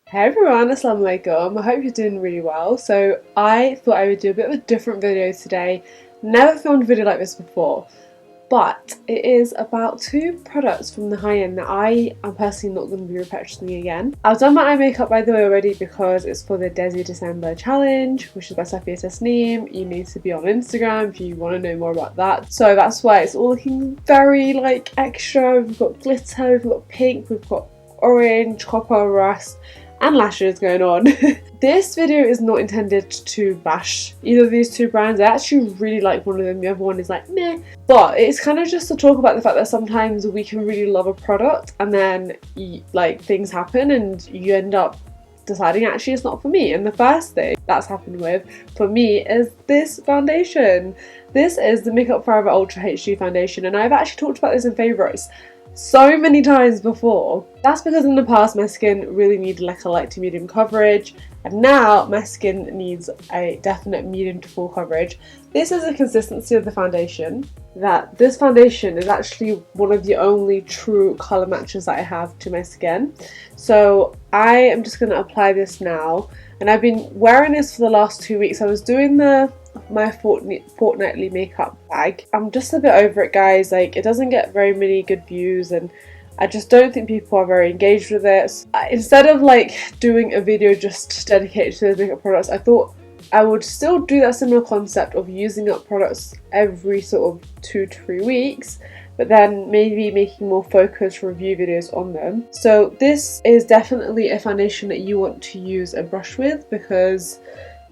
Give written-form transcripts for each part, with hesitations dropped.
Hey everyone, assalamu alaikum. I hope you're doing really well. So I thought I would do a bit of a different video today. Never filmed a video like this before, but it is about two products from the high end that I am personally not going to be repurchasing again. I've done my eye makeup by the way already because it's for the Desi December challenge, which is by Safia Tasneem. You need to be on Instagram if you want to know more about that. So that's why it's all looking very like extra. We've got glitter, we've got pink, we've got orange, copper, rust and lashes going on. This video is not intended to bash either of these two brands. I actually really like one of them, the other one is like meh. But it's kind of just to talk about the fact that sometimes we can really love a product and then like things happen and you end up deciding actually it's not for me. And the first thing that's happened with for me is this foundation. This is the Makeup Forever Ultra HD foundation, and I've actually talked about this in favourites so many times before. That's because in the past my skin really needed like a light to medium coverage, and now my skin needs a definite medium to full coverage. This is the consistency of the foundation. That this foundation is actually one of the only true colour matches that I have to my skin. So I am just going to apply this now, and I've been wearing this for the last 2 weeks. I was doing my fortnightly makeup bag. I'm just a bit over it, guys. Like, it doesn't get very many good views and I just don't think people are very engaged with it. Instead of like doing a video just dedicated to those makeup products, I thought I would still do that similar concept of using up products every sort of 2 to 3 weeks, but then maybe making more focused review videos on them. So this is definitely a foundation that you want to use a brush with, because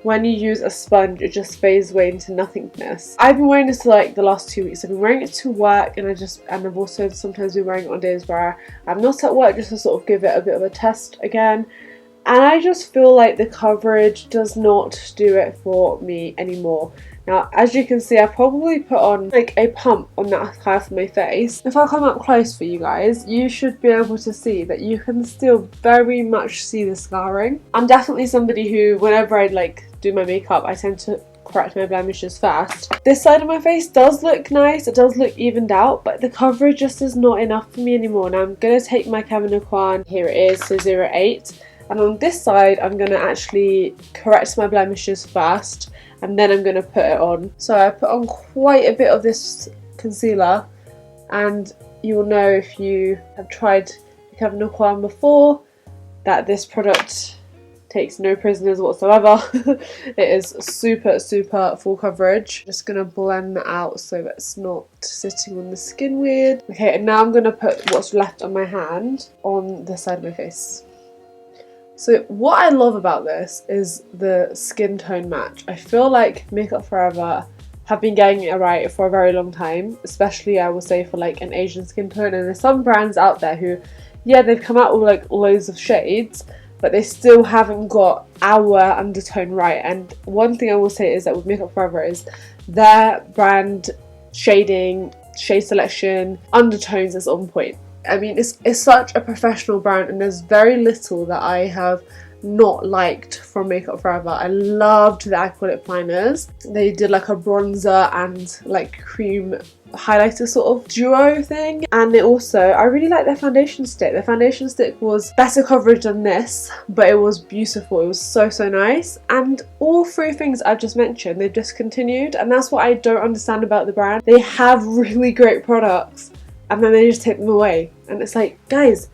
when you use a sponge, it just fades away into nothingness. I've been wearing this for like the last 2 weeks. I've been wearing it to work, and I've also sometimes been wearing it on days where I'm not at work, just to sort of give it a bit of a test again. And I just feel like the coverage does not do it for me anymore. Now, as you can see, I probably put on like a pump on that half of my face. If I come up close for you guys, you should be able to see that you can still very much see the scarring. I'm definitely somebody who, whenever I like do my makeup, I tend to correct my blemishes first. This side of my face does look nice, it does look evened out, but the coverage just is not enough for me anymore. Now I'm going to take my Kevyn Aucoin, here it is, so 08, and on this side I'm going to actually correct my blemishes first, and then I'm going to put it on. So I put on quite a bit of this concealer, and you will know if you have tried Kevyn Aucoin before that this product takes no prisoners whatsoever. It is super full coverage. Just gonna blend that out so that's not sitting on the skin weird. Okay, and now I'm gonna put what's left on my hand on this side of my face. So what I love about this is the skin tone match. I feel like Makeup Forever have been getting it right for a very long time, especially I would say for like an Asian skin tone. And there's some brands out there who, yeah, they've come out with like loads of shades, but they still haven't got our undertone right. And one thing I will say is that with Makeup Forever is their brand shading, shade selection, undertones is on point. I mean, it's such a professional brand, and there's very little that I have not liked from Makeup Forever. I loved the Aqua lip liners. They did like a bronzer and like cream highlighter sort of duo thing, and they also, I really like their foundation stick. Their foundation stick was better coverage than this, but it was beautiful. It was so nice. And all three things I've just mentioned, they've discontinued, and that's what I don't understand about the brand. They have really great products and then they just take them away, and it's like, guys,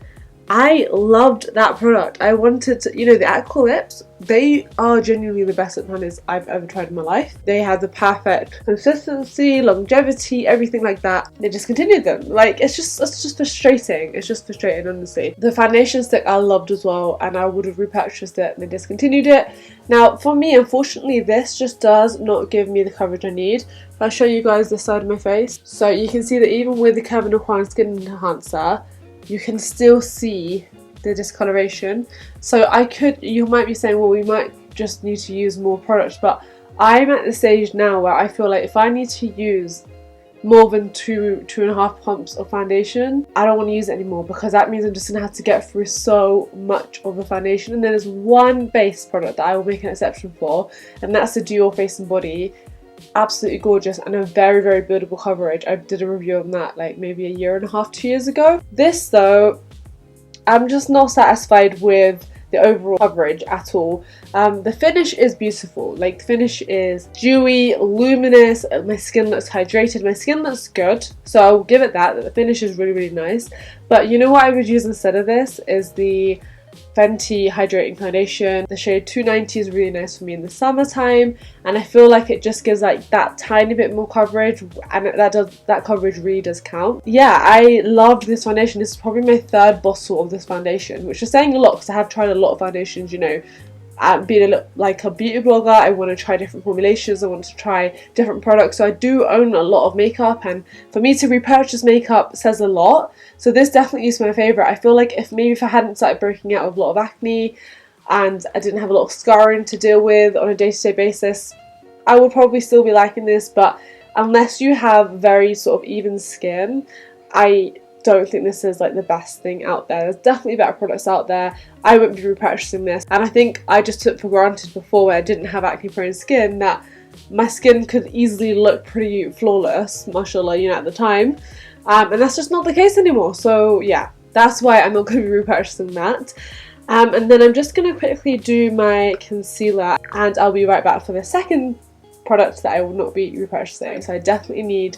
I loved that product. I wanted to, you know, the Aqua lips, they are genuinely the best lip liners I've ever tried in my life. They had the perfect consistency, longevity, everything like that. They discontinued them. Like, it's just frustrating. It's just frustrating, honestly. The foundation stick I loved as well, and I would have repurchased it, and they discontinued it. Now, for me, unfortunately, this just does not give me the coverage I need. If I show you guys this side of my face, so you can see that even with the Kevyn Aucoin Skin Enhancer, you can still see the discoloration. So you might be saying, well, we might just need to use more products, but I'm at the stage now where I feel like if I need to use more than two and a half pumps of foundation, I don't want to use it anymore, because that means I'm just gonna have to get through so much of the foundation. And then there's one base product that I will make an exception for, and that's the Dior Face and Body. Absolutely gorgeous and a very buildable coverage. I did a review on that like maybe a year and a half, 2 years ago. This though, I'm just not satisfied with the overall coverage at all. The finish is beautiful. Like, the finish is dewy, luminous, my skin looks hydrated, my skin looks good, so I'll give it that the finish is really, really nice. But you know what I would use instead of this is the Fenty Hydrating Foundation. The shade 290 is really nice for me in the summertime, and I feel like it just gives like that tiny bit more coverage, and that coverage really does count. Yeah, I loved this foundation. This is probably my third bottle of this foundation, which is saying a lot because I have tried a lot of foundations, you know. Being like a beauty blogger, I want to try different formulations, I want to try different products, so I do own a lot of makeup, and for me to repurchase makeup says a lot, so this definitely is my favourite. I feel like if I hadn't started breaking out with a lot of acne and I didn't have a lot of scarring to deal with on a day-to-day basis, I would probably still be liking this, but unless you have very sort of even skin, I don't think this is like the best thing out there. There's definitely better products out there. I wouldn't be repurchasing this, and I think I just took for granted before, when I didn't have acne prone skin, that my skin could easily look pretty flawless, mashallah, you know, at the time, and that's just not the case anymore. So yeah, that's why I'm not going to be repurchasing that. And then I'm just going to quickly do my concealer, and I'll be right back for the second product that I will not be repurchasing. So I definitely need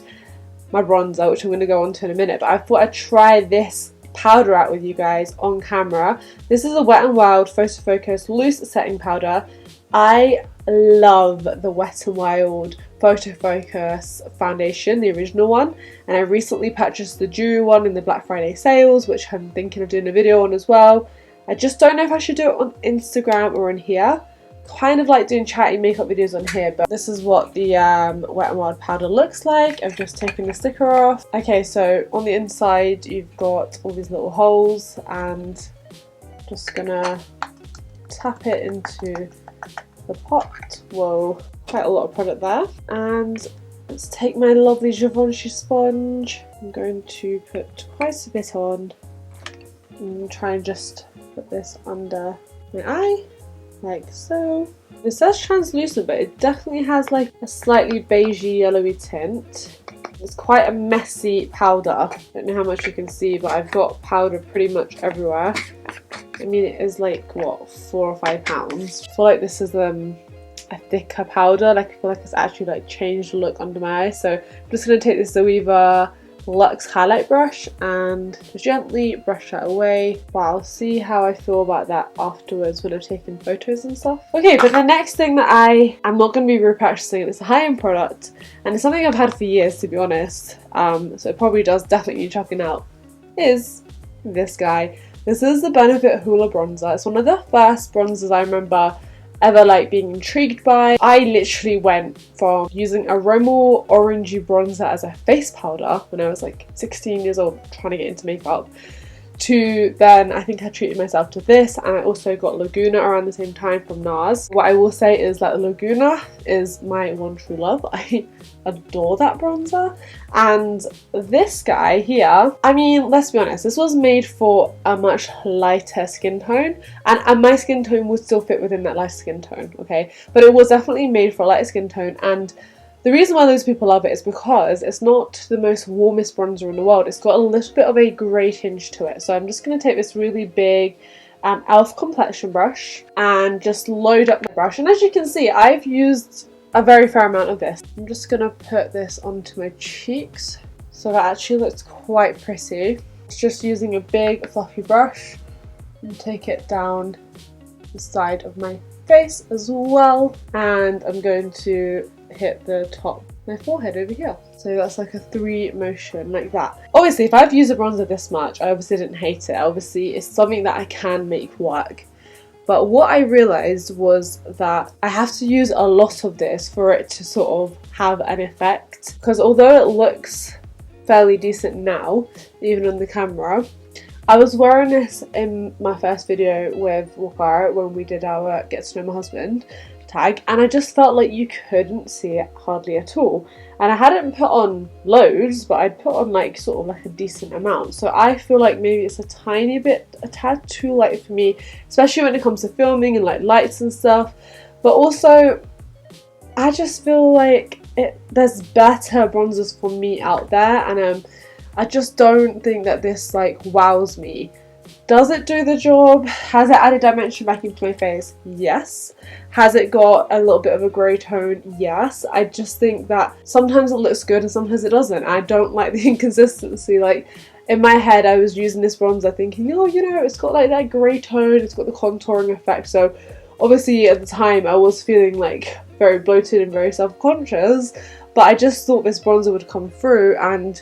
my bronzer, which I'm going to go on to in a minute, but I thought I'd try this powder out with you guys on camera. This is a Wet n Wild Photo Focus Loose Setting Powder. I love the Wet n Wild Photo Focus foundation, the original one, and I recently purchased the dewy one in the Black Friday sales, which I'm thinking of doing a video on as well. I just don't know if I should do it on Instagram or in here. Kind of like doing chatty makeup videos on here, but this is what the Wet n Wild powder looks like. I've just taken the sticker off. Okay, so on the inside you've got all these little holes, and just gonna tap it into the pot. Whoa, quite a lot of product there. And let's take my lovely Givenchy sponge. I'm going to put quite a bit on and try and just put this under my eye, like so. It says translucent, but it definitely has like a slightly beigey yellowy tint. It's quite a messy powder. I don't know how much you can see, but I've got powder pretty much everywhere. I mean, it is like, what, 4 or 5 pounds. I feel like this is a thicker powder. Like, I feel like it's actually like changed the look under my eyes. So I'm just going to take this Zoeva Luxe highlight brush and gently brush that away. Wow, I'll see how I feel about that afterwards when I've taken photos and stuff. Okay, but the next thing that I am not going to be repurchasing, it's a high-end product, and it's something I've had for years, to be honest, so it probably does definitely need chucking out, is this guy. This is the Benefit Hoola bronzer. It's one of the first bronzers I remember ever like being intrigued by. I literally went from using a Rimmel orangey bronzer as a face powder when I was like 16 years old trying to get into makeup, to then I think I treated myself to this, and I also got Laguna around the same time from NARS. What I will say is that Laguna is my one true love. I adore that bronzer. And this guy here, I mean, let's be honest, this was made for a much lighter skin tone, and my skin tone would still fit within that light skin tone, okay? But it was definitely made for a light skin tone, and the reason why those people love it is because it's not the most warmest bronzer in the world. It's got a little bit of a grey tinge to it. So I'm just going to take this really big e.l.f. complexion brush and just load up my brush. And as you can see, I've used a very fair amount of this. I'm just going to put this onto my cheeks, so that actually looks quite pretty. It's just using a big fluffy brush and take it down the side of my face as well. And I'm going to hit the top of my forehead over here. So that's like a 3 motion like that. Obviously, if I've used a bronzer this much, I obviously didn't hate it. Obviously, it's something that I can make work. But what I realised was that I have to use a lot of this for it to sort of have an effect. Because although it looks fairly decent now, even on the camera, I was wearing this in my first video with Iqra when we did our Get to Know My Husband tag, and I just felt like you couldn't see it hardly at all. And I hadn't put on loads, but I'd put on like sort of like a decent amount. So I feel like maybe it's a tad too light for me, especially when it comes to filming and like lights and stuff. But also, I just feel like there's better bronzers for me out there, and I just don't think that this like wows me Does it do the job? Has it added dimension back into my face? Yes. Has it got a little bit of a grey tone? Yes. I just think that sometimes it looks good and sometimes it doesn't. I don't like the inconsistency. Like, in my head I was using this bronzer thinking, oh, you know, it's got like that grey tone, it's got the contouring effect. So obviously at the time I was feeling like very bloated and very self-conscious, but I just thought this bronzer would come through and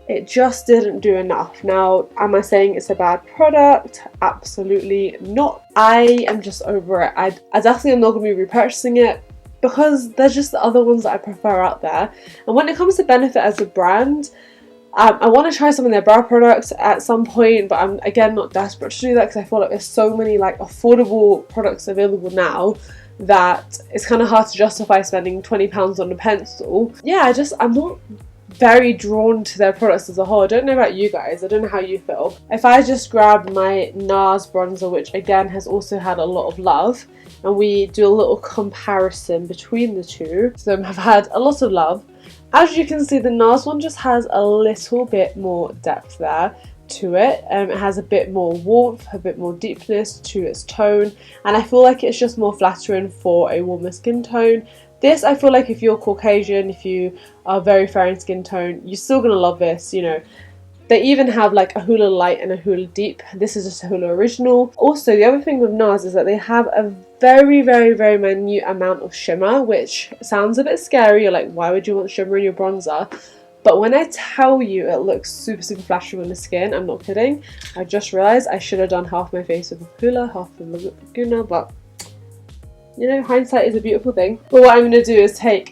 it just didn't do enough. Now, am I saying it's a bad product? Absolutely not. I am just over it. I definitely am not going to be repurchasing it because there's just the other ones that I prefer out there. And when it comes to Benefit as a brand, I want to try some of their brow products at some point, but I'm again not desperate to do that because I feel like there's so many like affordable products available now that it's kind of hard to justify spending £20 on a pencil. Yeah, I'm not very drawn to their products as a whole. I don't know about you guys, I don't know how you feel. If I just grab my NARS bronzer, which again has also had a lot of love, and we do a little comparison between the two, so have had a lot of love. As you can see, the NARS one just has a little bit more depth there to it. It has a bit more warmth, a bit more deepness to its tone, and I feel like it's just more flattering for a warmer skin tone. This, I feel like if you're Caucasian, if you are very fair in skin tone, you're still going to love this, you know. They even have like a Hoola Light and a Hoola Deep. This is just a Hoola Original. Also, the other thing with NARS is that they have a very, very, very minute amount of shimmer, which sounds a bit scary. You're like, why would you want shimmer in your bronzer? But when I tell you it looks super, super flashy on the skin, I'm not kidding. I just realised I should have done half my face with Hoola, half with Laguna, but you know, hindsight is a beautiful thing. But what I'm going to do is take,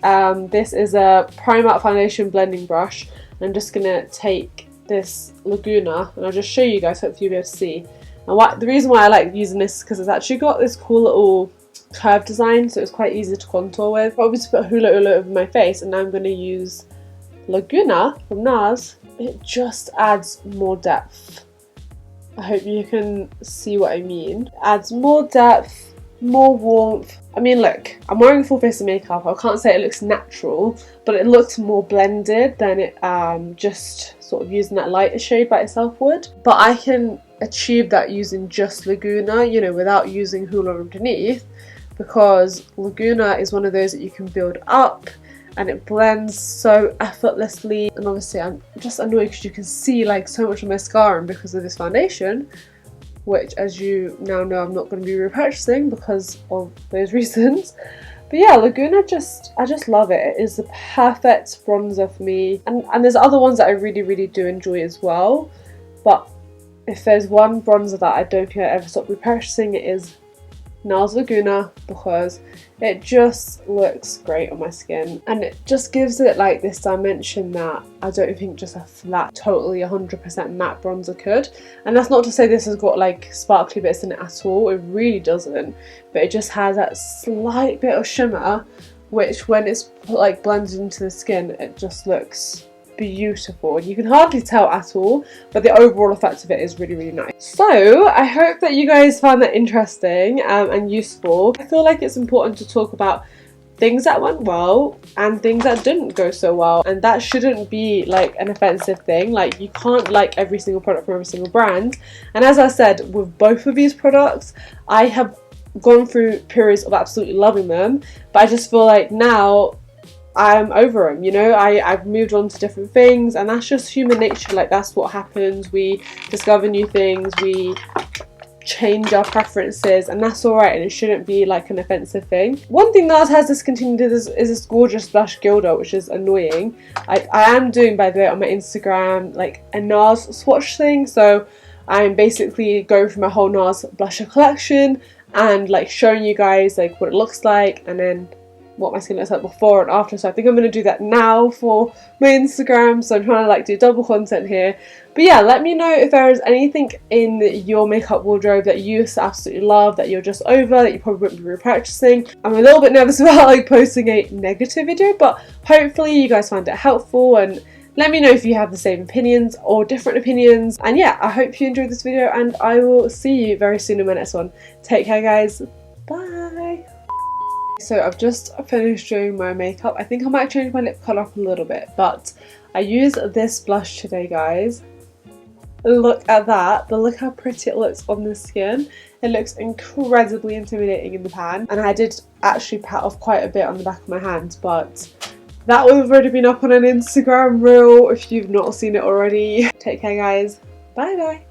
this is a Primark foundation blending brush. I'm just going to take this Laguna and I'll just show you guys, hopefully you'll be able to see. And the reason why I like using this is because it's actually got this cool little curve design, so it's quite easy to contour with. I obviously put Hoola all over my face, and now I'm going to use Laguna from NARS. It just adds more depth. I hope you can see what I mean. It adds more depth, more warmth. I mean, look, I'm wearing a full face of makeup. I can't say it looks natural, but it looks more blended than it just sort of using that lighter shade by itself would. But I can achieve that using just Laguna, you know, without using Hoola underneath, because Laguna is one of those that you can build up and it blends so effortlessly. And obviously I'm just annoyed because you can see like so much of mascara because of this foundation, which, as you now know, I'm not going to be repurchasing because of those reasons. But yeah, Laguna, I just love it. It is the perfect bronzer for me. And there's other ones that I really, really do enjoy as well. But if there's one bronzer that I don't think I ever stop repurchasing, it is NARS Laguna, because it just looks great on my skin and it just gives it like this dimension that I don't think just a flat, totally 100% matte bronzer could. And that's not to say this has got like sparkly bits in it at all, it really doesn't, but it just has that slight bit of shimmer which when it's like blended into the skin it just looks beautiful. You can hardly tell at all, but the overall effect of it is really, really nice. So I hope that you guys found that interesting and useful. I feel like it's important to talk about things that went well and things that didn't go so well, and that shouldn't be like an offensive thing. Like, you can't like every single product from every single brand, and as I said, with both of these products I have gone through periods of absolutely loving them, but I just feel like now I'm over them, you know. I've moved on to different things, and that's just human nature. Like, that's what happens. We discover new things, we change our preferences, and that's alright, and it shouldn't be like an offensive thing. One thing NARS has discontinued is this gorgeous blush gilder, which is annoying. I am doing, by the way, on my Instagram like a NARS swatch thing, so I'm basically going through my whole NARS blusher collection and like showing you guys like what it looks like and then what my skin looks like before and after. So I think I'm going to do that now for my Instagram, so I'm trying to like do double content here. But yeah, let me know if there is anything in your makeup wardrobe that you absolutely love, that you're just over, that you probably wouldn't be repurchasing. I'm a little bit nervous about like posting a negative video, but hopefully you guys find it helpful, and let me know if you have the same opinions or different opinions. And yeah, I hope you enjoyed this video, and I will see you very soon in my next one. Take care, guys. Bye. So I've just finished doing my makeup. I think I might change my lip colour up a little bit, but I used this blush today, guys. look at that, but look how pretty it looks on the skin. It looks incredibly intimidating in the pan, and I did actually pat off quite a bit on the back of my hand, but that will have already been up on an Instagram reel if you've not seen it already. Take care guys, bye bye.